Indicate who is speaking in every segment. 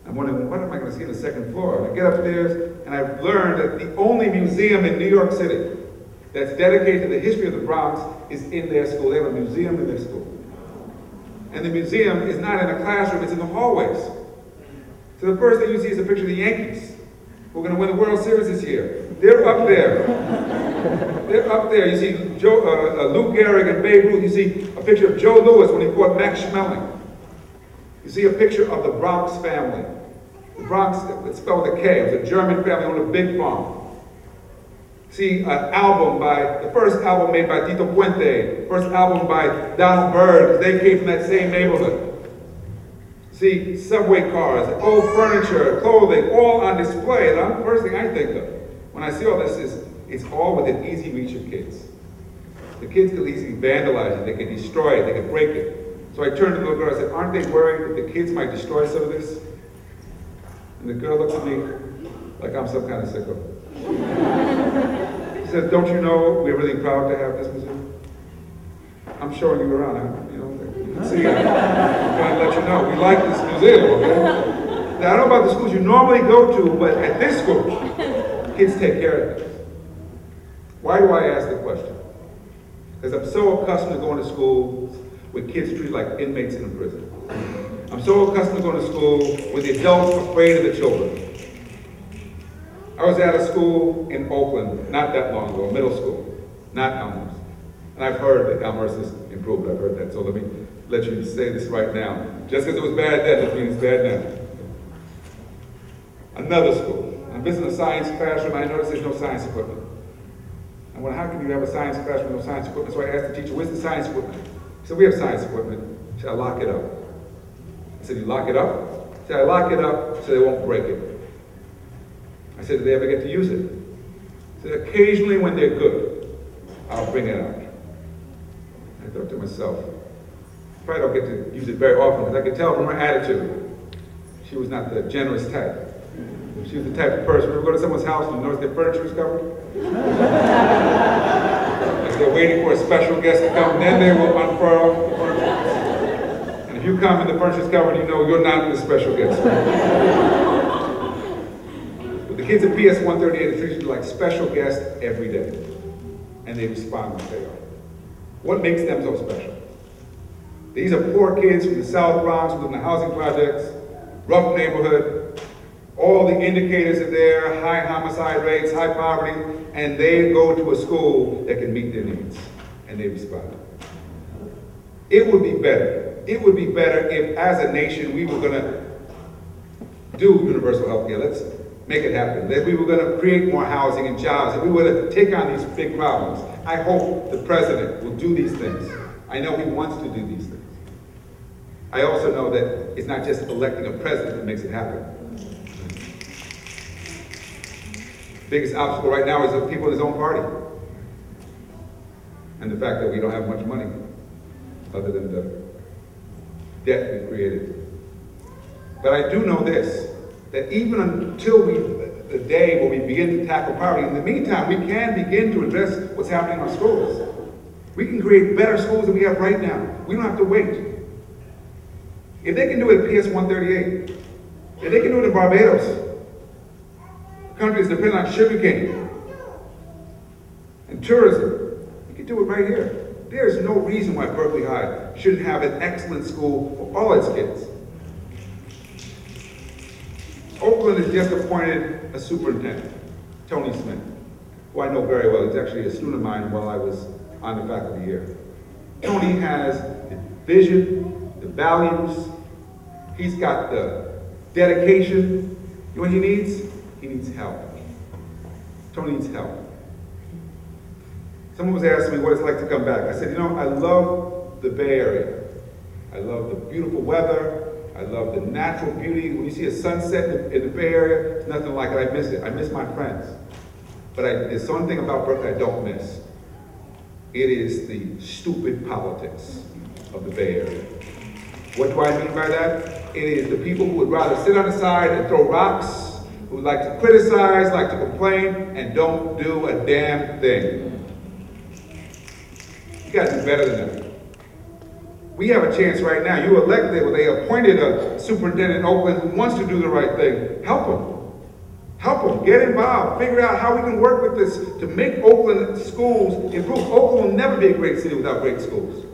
Speaker 1: I'm wondering, what am I going to see on the second floor? And I get upstairs, and I've learned that the only museum in New York City that's dedicated to the history of the Bronx is in their school. They have a museum in their school. And the museum is not in a classroom, it's in the hallways. So the first thing you see is a picture of the Yankees, who are going to win the World Series this year. They're up there. They're up there. You see Lou Gehrig and Babe Ruth. You see a picture of Joe Louis when he fought Max Schmeling. You see a picture of the Bronx family. The Bronx, it's spelled with a K. It was a German family on a big farm. See an album the first album made by Tito Puente, first album by Donald Byrd, because they came from that same neighborhood. See subway cars, old furniture, clothing, all on display. And the first thing I think of when I see all this is, it's all within easy reach of kids. The kids can easily vandalize it, they can destroy it, they can break it. So I turned to the little girl and I said, aren't they worried that the kids might destroy some of this? And the girl looks at me like I'm some kind of sicko. She says, don't you know we're really proud to have this museum? I'm showing you around, you can see it. I'm trying to let you know, we like this museum, okay? Now, I don't know about the schools you normally go to, but at this school, kids take care of things. Why do I ask the question? Because I'm so accustomed to going to schools with kids treated like inmates in a prison. I'm so accustomed to going to school with the adults afraid of the children. I was at a school in Oakland not that long ago, middle school, not Elmhurst. And I've heard that Elmhurst has improved, I've heard that, so let me let you say this right now. Just because it was bad then doesn't mean it's bad now. Another school. I'm visiting a science classroom, and I noticed there's no science equipment. I went, how can you have a science classroom with no science equipment? So I asked the teacher, where's the science equipment? He said, we have science equipment. She said, I lock it up. I said, you lock it up? He said, I lock it up so they won't break it. I said, do they ever get to use it? He said, occasionally when they're good, I'll bring it out. I thought to myself, probably don't get to use it very often, because I could tell from her attitude, she was not the generous type. She was the type of person, when we go to someone's house and you notice their furniture is covered? Like they're waiting for a special guest to come, then they will unfurl the furniture. And if you come and the furniture is covered, you know you're not the special guest. But the kids at PS 138 are treated like special guests every day. And they respond like they are. What makes them so special? These are poor kids from the South Bronx who live in the housing projects, rough neighborhood. All the indicators are there, high homicide rates, high poverty, and they go to a school that can meet their needs, and they respond. It would be better. It would be better if, as a nation, we were going to do universal health care. Let's make it happen. That we were going to create more housing and jobs, and we were going to take on these big problems. I hope the president will do these things. I know he wants to do these things. I also know that it's not just electing a president that makes it happen. The biggest obstacle right now is the people in his own party. And the fact that we don't have much money other than the debt we've created. But I do know this, that even until the day when we begin to tackle poverty, in the meantime, we can begin to address what's happening in our schools. We can create better schools than we have right now. We don't have to wait. If they can do it at PS 138, if they can do it in Barbados, countries depend on sugarcane and tourism, we can do it right here. There's no reason why Berkeley High shouldn't have an excellent school for all its kids. Oakland has just appointed a superintendent, Tony Smith, who I know very well. He's actually a student of mine while I was on the faculty here. Tony has the vision, the values, he's got the dedication. You know what he needs? He needs help. Tony needs help. Someone was asking me what it's like to come back. I said, you know, I love the Bay Area. I love the beautiful weather. I love the natural beauty. When you see a sunset in the Bay Area, it's nothing like it. I miss it. I miss my friends. But there's something about Berkeley I don't miss. It is the stupid politics of the Bay Area. What do I mean by that? It is the people who would rather sit on the side and throw rocks, who like to criticize, like to complain, and don't do a damn thing. You gotta do better than that. We have a chance right now. You elected, or they appointed a superintendent in Oakland who wants to do the right thing. Help them. Help them. Get involved. Figure out how we can work with this to make Oakland schools improve. Oakland will never be a great city without great schools.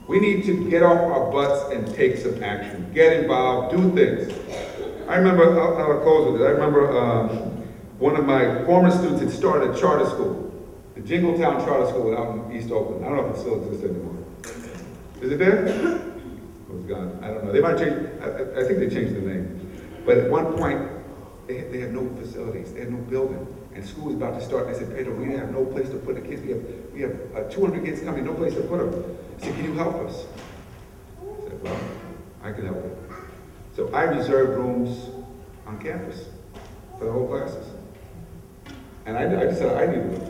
Speaker 1: We need to get off our butts and take some action. Get involved. Do things. I remember, I'll close with it. I remember one of my former students had started a charter school. The Jingletown Charter School out in East Oakland. I don't know if it still exists anymore. Is it there? Oh, it's gone. I don't know. They might change. I think they changed the name. But at one point, they had no facilities. They had no building. And school was about to start. They said, Pedro, we have no place to put the kids. We have 200 kids coming, no place to put them. I said, can you help us? I said, well, I can help you. So I reserved rooms on campus for the whole classes. And I just said, I need them.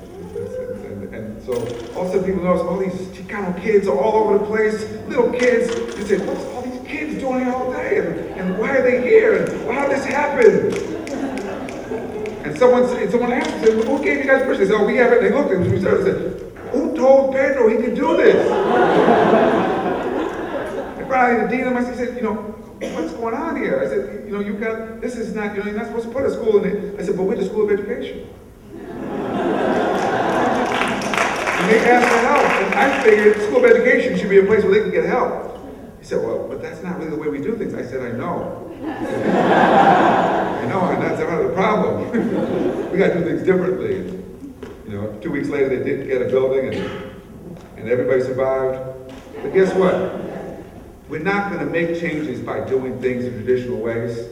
Speaker 1: And so all of a sudden people notice all these Chicano kids are all over the place, little kids. They say, what's all these kids doing here all day? And why are they here? And how did this happen? And someone asked them, who gave you guys permission? They said, oh, we have it. And they looked at me and said, who told Pedro he could do this? I brought out the dean and I said, you know, what's going on here? I said, you know, this is not, you're not supposed to put a school in it. I said, but we're the School of Education. And they asked for help, and I figured School of Education should be a place where they can get help. He said, well, but that's not really the way we do things. I said, I know. I know, and that's part of the problem. We got to do things differently. You know, 2 weeks later, they did get a building, and everybody survived. But guess what? We're not going to make changes by doing things in traditional ways.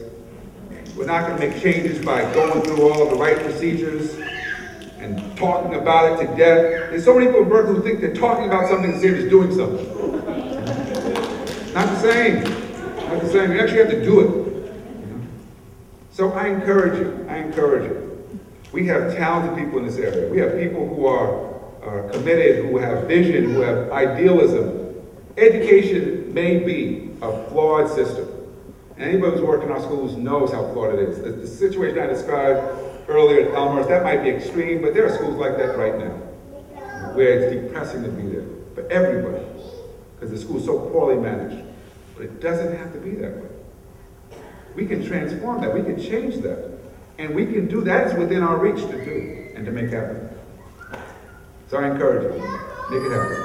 Speaker 1: We're not going to make changes by going through all of the right procedures and talking about it to death. There's so many people in Berkeley who think they're talking about something the same as doing something. Not the same. Not the same. You actually have to do it. So I encourage you. We have talented people in this area. We have people who are committed, who have vision, who have idealism. Education may be a flawed system. And anybody who's worked in our schools knows how flawed it is. The situation I described earlier at Elmhurst, that might be extreme, but there are schools like that right now, where it's depressing to be there for everybody, because the school's so poorly managed. But it doesn't have to be that way. We can transform that. We can change that. And we can do that. It's within our reach to do and to make happen. So I encourage you, make it happen.